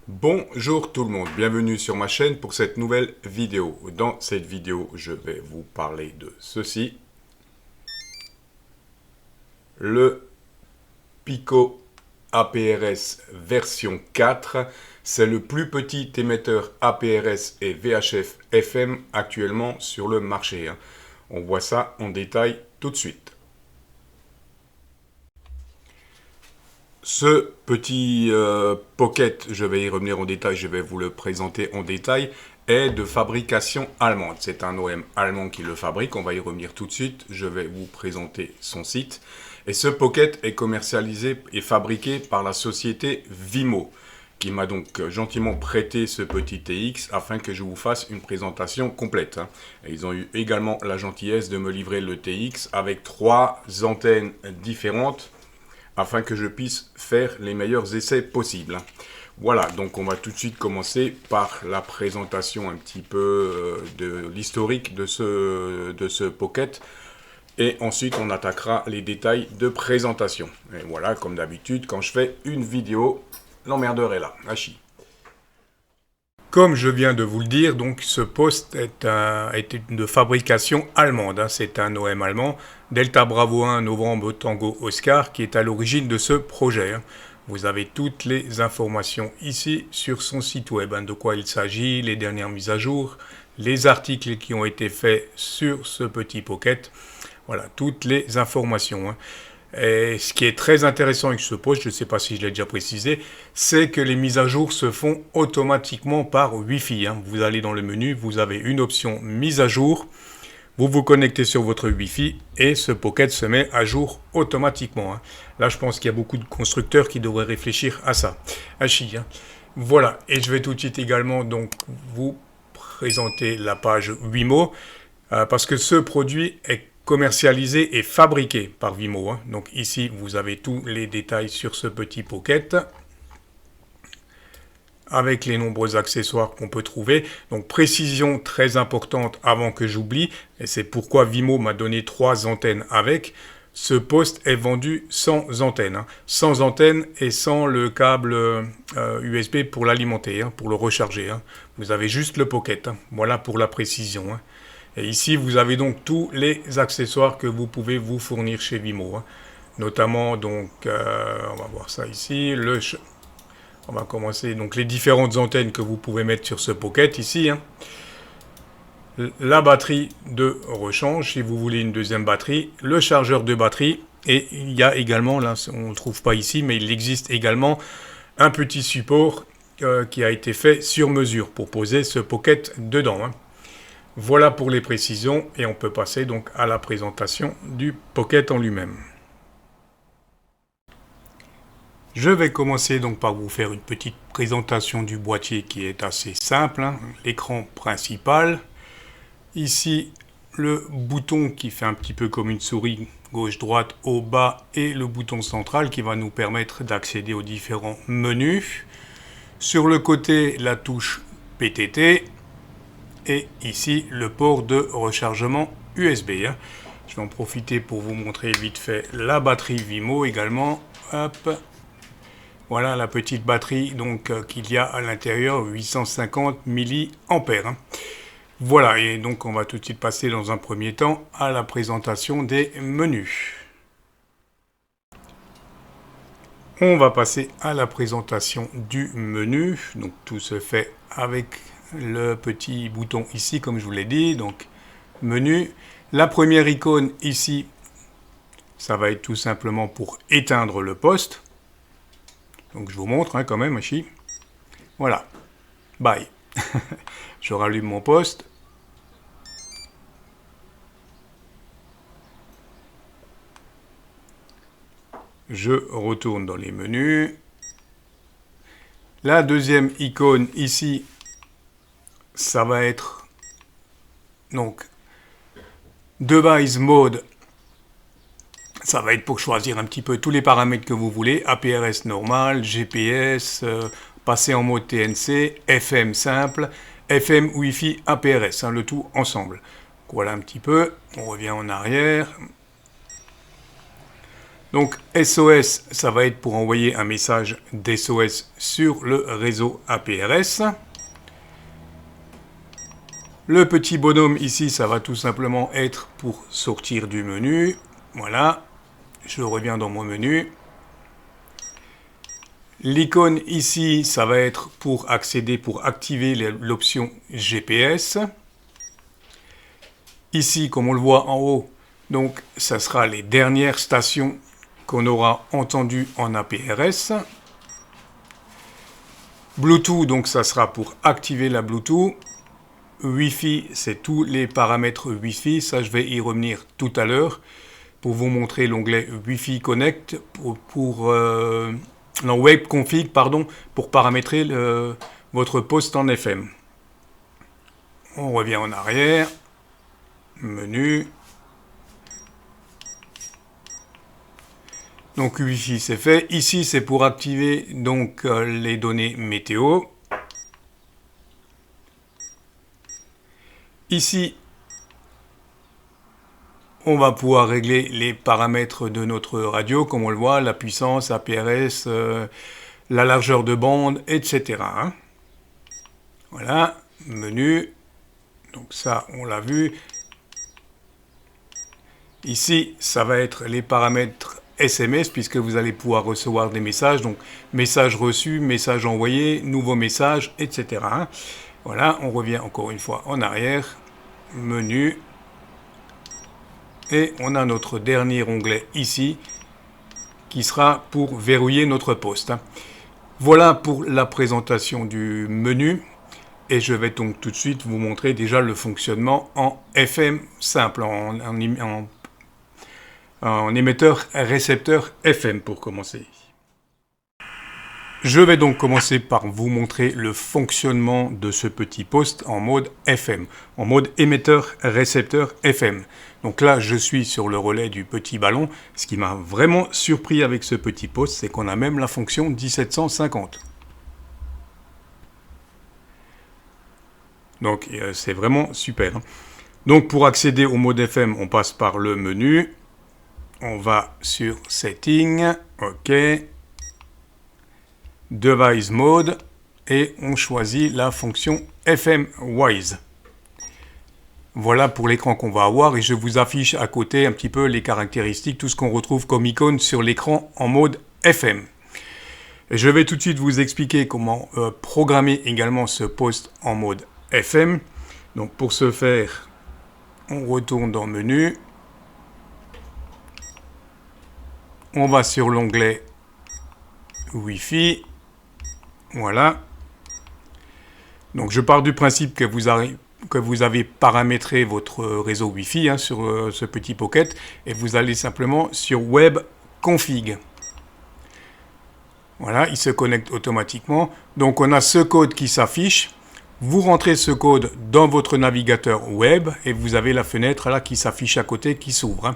Bonjour tout le monde, bienvenue sur ma chaîne pour cette nouvelle vidéo. Dans cette vidéo, je vais vous parler de ceci. Le Pico APRS version 4. C'est le plus petit émetteur APRS et VHF FM actuellement sur le marché. On voit ça en détail tout de suite. Ce petit Pocket, je vais y revenir en détail, je vais vous le présenter en détail, est de fabrication allemande. C'est un OEM allemand qui le fabrique, on va y revenir tout de suite. Je vais vous présenter son site. Et ce Pocket est commercialisé et fabriqué par la société Vimo, qui m'a donc gentiment prêté ce petit TX afin que je vous fasse une présentation complète. Et ils ont eu également la gentillesse de me livrer le TX avec 3 antennes différentes, afin que je puisse faire les meilleurs essais possibles. Voilà, donc on va tout de suite commencer par la présentation un petit peu de l'historique de ce Pocket. Et ensuite, on attaquera les détails de présentation. Et voilà, comme d'habitude, quand je fais une vidéo, l'emmerdeur est là, Hachi. Comme je viens de vous le dire, donc ce poste est de fabrication allemande. C'est un OEM allemand, Delta Bravo 1 Novembre Tango Oscar, qui est à l'origine de ce projet. Vous avez toutes les informations ici sur son site web, de quoi il s'agit, les dernières mises à jour, les articles qui ont été faits sur ce petit Pocket. Voilà, toutes les informations. Et ce qui est très intéressant avec ce poste, je ne sais pas si je l'ai déjà précisé, c'est que les mises à jour se font automatiquement par Wi-Fi. Vous allez dans le menu, vous avez une option mise à jour, vous vous connectez sur votre Wi-Fi et ce Pocket se met à jour automatiquement. Là, je pense qu'il y a beaucoup de constructeurs qui devraient réfléchir à ça. Voilà, et je vais tout de suite également donc vous présenter la page Wimo, parce que ce produit est commercialisé et fabriqué par Vimo. Donc ici, vous avez tous les détails sur ce petit Pocket, avec les nombreux accessoires qu'on peut trouver. Donc précision très importante avant que j'oublie, et c'est pourquoi Vimo m'a donné 3 antennes avec. Ce poste est vendu sans antenne, sans antenne et sans le câble USB pour l'alimenter, pour le recharger. Vous avez juste le Pocket, voilà pour la précision. Et ici, vous avez donc tous les accessoires que vous pouvez vous fournir chez Vimo. Notamment, donc, on va voir ça ici. On va commencer, donc, les différentes antennes que vous pouvez mettre sur ce Pocket ici. La batterie de rechange, si vous voulez une deuxième batterie. Le chargeur de batterie. Et il y a également, là, on ne le trouve pas ici, mais il existe également un petit support qui a été fait sur mesure pour poser ce Pocket dedans. Voilà pour les précisions et on peut passer donc à la présentation du Pocket en lui-même. Je vais commencer donc par vous faire une petite présentation du boîtier qui est assez simple. L'écran principal. Ici, le bouton qui fait un petit peu comme une souris, gauche-droite, haut, bas, et le bouton central qui va nous permettre d'accéder aux différents menus. Sur le côté, la touche PTT. Et ici, le port de rechargement USB. Je vais en profiter pour vous montrer vite fait la batterie Vimo également. Hop. Voilà la petite batterie donc qu'il y a à l'intérieur, 850 mAh. Voilà, et donc on va tout de suite passer dans un premier temps à la présentation des menus. On va passer à la présentation du menu. Donc tout se fait avec le petit bouton ici, comme je vous l'ai dit, donc menu. La première icône ici, ça va être tout simplement pour éteindre le poste. Donc je vous montre quand même ici. Voilà, bye. Je rallume mon poste. Je retourne dans les menus. La deuxième icône ici, ça va être donc Device Mode. Ça va être pour choisir un petit peu tous les paramètres que vous voulez. APRS normal, GPS, passer en mode TNC, FM simple, FM, Wi-Fi, APRS, le tout ensemble. Voilà un petit peu. On revient en arrière. Donc SOS, ça va être pour envoyer un message d'SOS sur le réseau APRS. Le petit bonhomme ici, ça va tout simplement être pour sortir du menu. Voilà, je reviens dans mon menu. L'icône ici, ça va être pour accéder, pour activer l'option GPS. Ici, comme on le voit en haut, donc ça sera les dernières stations qu'on aura entendues en APRS. Bluetooth, donc ça sera pour activer la Bluetooth. Wi-Fi, c'est tous les paramètres Wi-Fi. Ça, je vais y revenir tout à l'heure pour vous montrer l'onglet Wi-Fi Connect non, Web Config, pardon, pour paramétrer votre poste en FM. On revient en arrière. Menu. Donc Wi-Fi, c'est fait. Ici, c'est pour activer donc les données météo. Ici, on va pouvoir régler les paramètres de notre radio, comme on le voit, la puissance, APRS, la largeur de bande, etc. Voilà, menu. Donc ça, on l'a vu. Ici, ça va être les paramètres SMS, puisque vous allez pouvoir recevoir des messages. Donc, message reçu, message envoyé, nouveau message, etc. Voilà, on revient encore une fois en arrière. Menu. Et on a notre dernier onglet ici, qui sera pour verrouiller notre poste. Voilà pour la présentation du menu. Et je vais donc tout de suite vous montrer déjà le fonctionnement en FM simple, en émetteur-récepteur FM pour commencer. Je vais donc commencer par vous montrer le fonctionnement de ce petit poste en mode FM, en mode émetteur-récepteur FM. Donc là, je suis sur le relais du petit ballon. Ce qui m'a vraiment surpris avec ce petit poste, c'est qu'on a même la fonction 1750. Donc c'est vraiment super. Donc pour accéder au mode FM, on passe par le menu. On va sur Settings, OK. Device Mode et on choisit la fonction FM Wise. Voilà pour l'écran qu'on va avoir et je vous affiche à côté un petit peu les caractéristiques, tout ce qu'on retrouve comme icône sur l'écran en mode FM. Et je vais tout de suite vous expliquer comment programmer également ce poste en mode FM. Donc pour ce faire, on retourne dans le menu. On va sur l'onglet Wi-Fi. Voilà. Donc je pars du principe que vous avez paramétré votre réseau Wi-Fi sur ce petit Pocket et vous allez simplement sur Web Config. Voilà, il se connecte automatiquement. Donc on a ce code qui s'affiche. Vous rentrez ce code dans votre navigateur web et vous avez la fenêtre là qui s'affiche à côté qui s'ouvre.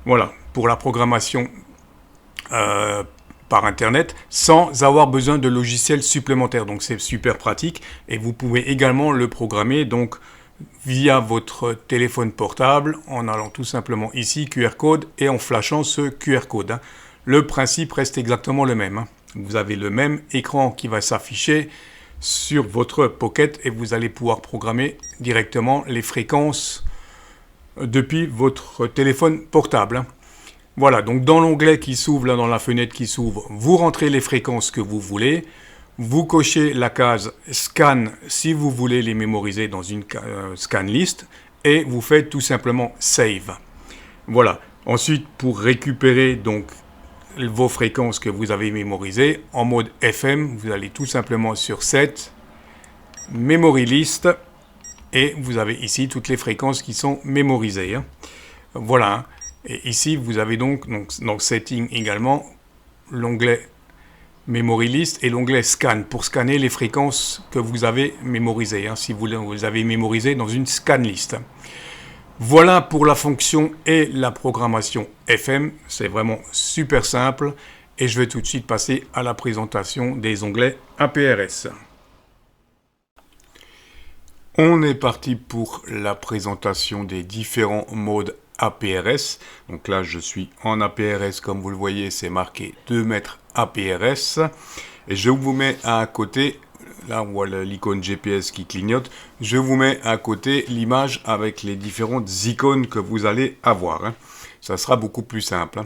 Voilà, pour la programmation par Internet sans avoir besoin de logiciels supplémentaires. Donc c'est super pratique et vous pouvez également le programmer donc via votre téléphone portable en allant tout simplement ici QR code et en flashant ce QR code. Le principe reste exactement le même. Vous avez le même écran qui va s'afficher sur votre Pocket et vous allez pouvoir programmer directement les fréquences depuis votre téléphone portable. Voilà, donc dans l'onglet qui s'ouvre, là dans la fenêtre qui s'ouvre, vous rentrez les fréquences que vous voulez, vous cochez la case Scan si vous voulez les mémoriser dans une scan list et vous faites tout simplement Save. Voilà, ensuite pour récupérer donc vos fréquences que vous avez mémorisées en mode FM, vous allez tout simplement sur Set, Memory List et vous avez ici toutes les fréquences qui sont mémorisées. Voilà. Et ici, vous avez donc dans Setting également l'onglet Memory List et l'onglet Scan pour scanner les fréquences que vous avez mémorisées, si vous les avez mémorisées dans une scan list. Voilà pour la fonction et la programmation FM. C'est vraiment super simple et je vais tout de suite passer à la présentation des onglets APRS. On est parti pour la présentation des différents modes APRS. Donc là, je suis en APRS, comme vous le voyez, c'est marqué 2 mètres APRS. Et je vous mets à côté, là on voit l'icône GPS qui clignote, je vous mets à côté l'image avec les différentes icônes que vous allez avoir. Ça sera beaucoup plus simple.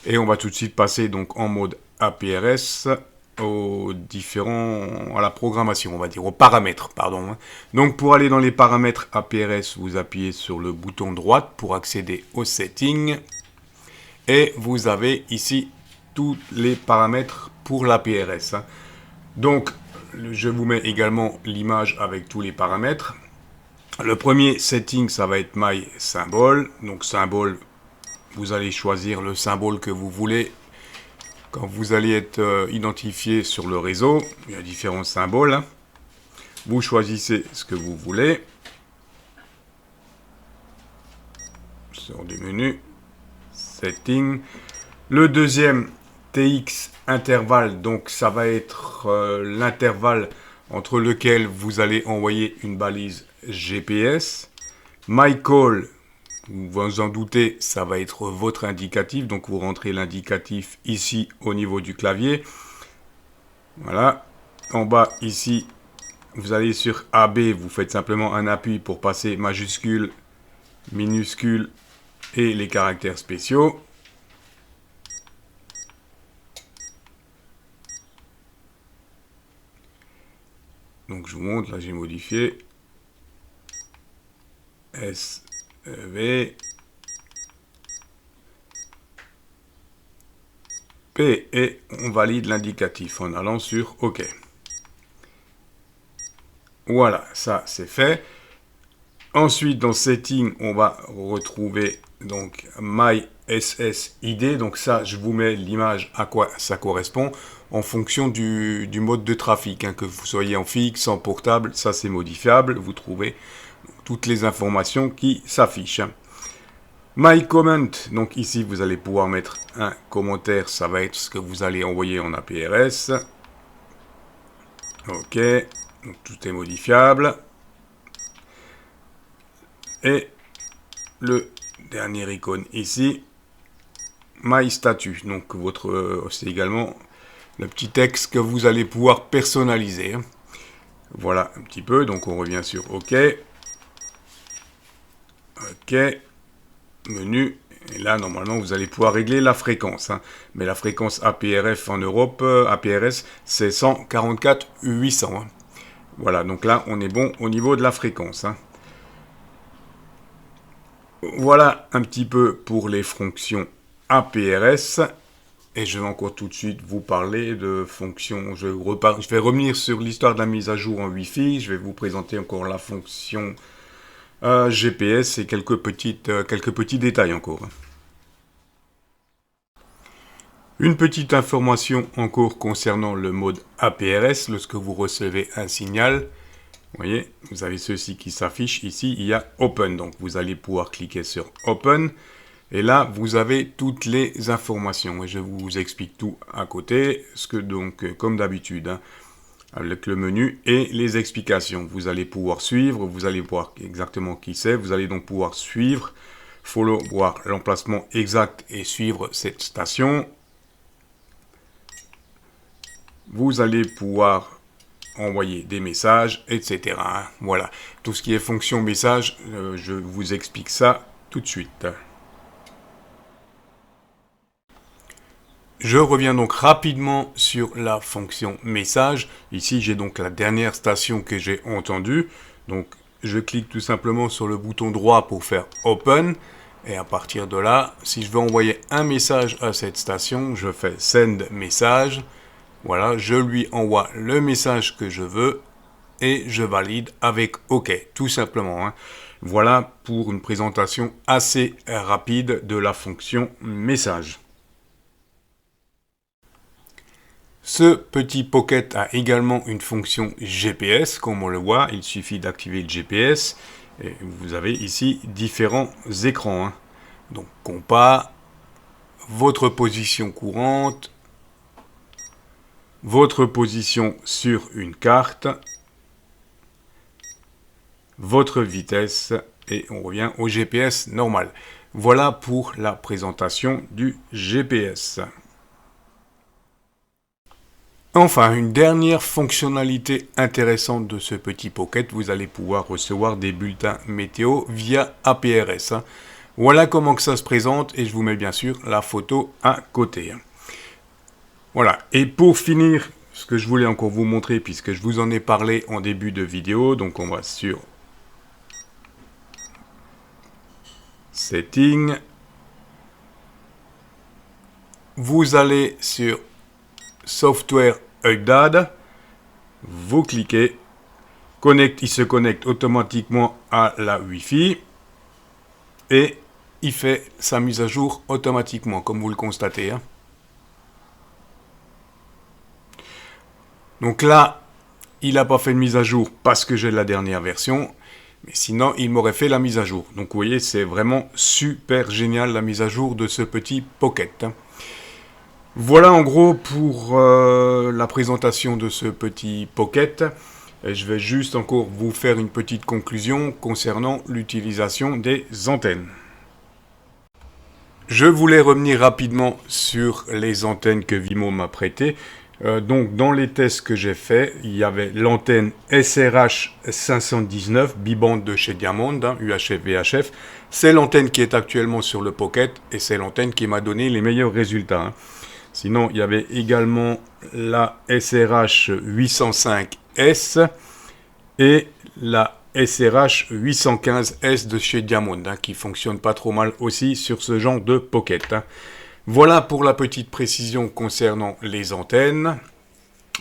Et on va tout de suite passer donc en mode APRS à la programmation, on va dire, aux paramètres, pardon. Donc pour aller dans les paramètres APRS, vous appuyez sur le bouton droite pour accéder aux settings. Et vous avez ici tous les paramètres pour l'APRS. Donc je vous mets également l'image avec tous les paramètres. Le premier setting, ça va être My Symbol. Donc symbole, vous allez choisir le symbole que vous voulez. Quand vous allez être identifié sur le réseau, il y a différents symboles. Vous choisissez ce que vous voulez. Sur du menu, Setting. Le deuxième, TX intervalle. Donc ça va être l'intervalle entre lequel vous allez envoyer une balise GPS. My Call. Vous vous en doutez, ça va être votre indicatif. Donc, vous rentrez l'indicatif ici au niveau du clavier. Voilà. En bas, ici, vous allez sur AB. Vous faites simplement un appui pour passer majuscule, minuscule et les caractères spéciaux. Donc, je vous montre. Là, j'ai modifié. S. V, P, et on valide l'indicatif en allant sur OK. Voilà, ça c'est fait. Ensuite, dans Setting, on va retrouver donc My SSID. Donc ça, je vous mets l'image à quoi ça correspond en fonction du mode de trafic. Que vous soyez en fixe, en portable, ça c'est modifiable. Vous trouvez toutes les informations qui s'affichent. My comment, donc ici vous allez pouvoir mettre un commentaire, ça va être ce que vous allez envoyer en APRS. OK, donc tout est modifiable. Et le dernier icône ici, My statut, donc c'est également le petit texte que vous allez pouvoir personnaliser. Voilà un petit peu, donc on revient sur OK. OK, menu, et là normalement vous allez pouvoir régler la fréquence, mais la fréquence APRF en Europe, APRS, c'est 144 800. Voilà, donc là on est bon au niveau de la fréquence. Voilà un petit peu pour les fonctions APRS, et je vais encore tout de suite vous parler de fonctions. Je vais revenir sur l'histoire de la mise à jour en Wi-Fi, je vais vous présenter encore la fonction GPS et quelques petits détails encore. Une petite information encore concernant le mode APRS. Lorsque vous recevez un signal, vous voyez, vous avez ceci qui s'affiche ici, il y a Open. Donc vous allez pouvoir cliquer sur Open. Et là, vous avez toutes les informations. Et je vous explique tout à côté. Donc, comme d'habitude, avec le menu et les explications. Vous allez pouvoir suivre, vous allez voir exactement qui c'est, vous allez donc pouvoir suivre, follow, voir l'emplacement exact et suivre cette station. Vous allez pouvoir envoyer des messages, etc. Voilà, tout ce qui est fonction message, je vous explique ça tout de suite. Je reviens donc rapidement sur la fonction message. Ici, j'ai donc la dernière station que j'ai entendue. Donc, je clique tout simplement sur le bouton droit pour faire Open. Et à partir de là, si je veux envoyer un message à cette station, je fais Send Message. Voilà, je lui envoie le message que je veux et je valide avec OK, tout simplement. Voilà pour une présentation assez rapide de la fonction message. Ce petit Pocket a également une fonction GPS, comme on le voit, il suffit d'activer le GPS et vous avez ici différents écrans. Donc compas, votre position courante, votre position sur une carte, votre vitesse et on revient au GPS normal. Voilà pour la présentation du GPS. Enfin, une dernière fonctionnalité intéressante de ce petit Pocket, vous allez pouvoir recevoir des bulletins météo via APRS. Voilà comment que ça se présente et je vous mets bien sûr la photo à côté. Voilà, et pour finir, ce que je voulais encore vous montrer, puisque je vous en ai parlé en début de vidéo, donc on va sur Settings, vous allez sur Software Update, vous cliquez, il se connecte automatiquement à la Wi-Fi et il fait sa mise à jour automatiquement, comme vous le constatez. Donc là, il n'a pas fait de mise à jour parce que j'ai la dernière version, mais sinon, il m'aurait fait la mise à jour. Donc vous voyez, c'est vraiment super génial la mise à jour de ce petit Pocket. Voilà en gros pour la présentation de ce petit Pocket. Et je vais juste encore vous faire une petite conclusion concernant l'utilisation des antennes. Je voulais revenir rapidement sur les antennes que Vimo m'a prêtées. Donc dans les tests que j'ai fait, il y avait l'antenne SRH 519 bibande de chez Diamond, UHF VHF. C'est l'antenne qui est actuellement sur le Pocket et c'est l'antenne qui m'a donné les meilleurs résultats. Sinon, il y avait également la SRH 805S et la SRH 815S de chez Diamond, qui fonctionne pas trop mal aussi sur ce genre de Pocket. Voilà pour la petite précision concernant les antennes.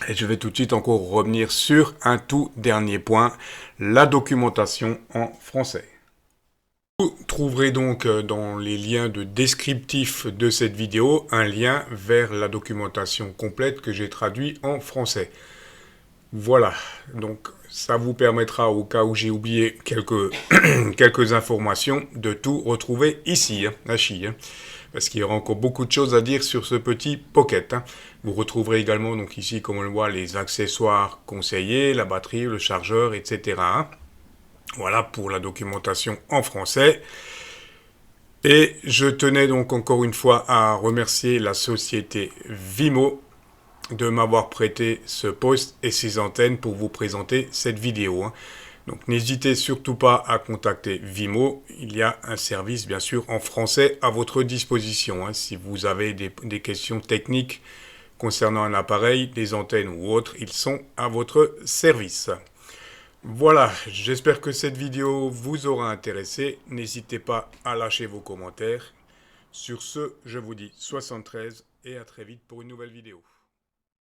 Et je vais tout de suite encore revenir sur un tout dernier point, la documentation en français. Vous trouverez donc dans les liens de descriptif de cette vidéo un lien vers la documentation complète que j'ai traduit en français. Voilà, donc ça vous permettra au cas où j'ai oublié quelques informations de tout retrouver ici, à Chi, parce qu'il y aura encore beaucoup de choses à dire sur ce petit Pocket. Vous retrouverez également donc ici, comme on le voit, les accessoires conseillés, la batterie, le chargeur, etc. Voilà pour la documentation en français. Et je tenais donc encore une fois à remercier la société Vimo de m'avoir prêté ce poste et ces antennes pour vous présenter cette vidéo. Donc n'hésitez surtout pas à contacter Vimo. Il y a un service bien sûr en français à votre disposition. Si vous avez des questions techniques concernant un appareil, des antennes ou autres, ils sont à votre service. Voilà, j'espère que cette vidéo vous aura intéressé. N'hésitez pas à lâcher vos commentaires. Sur ce, je vous dis 73 et à très vite pour une nouvelle vidéo.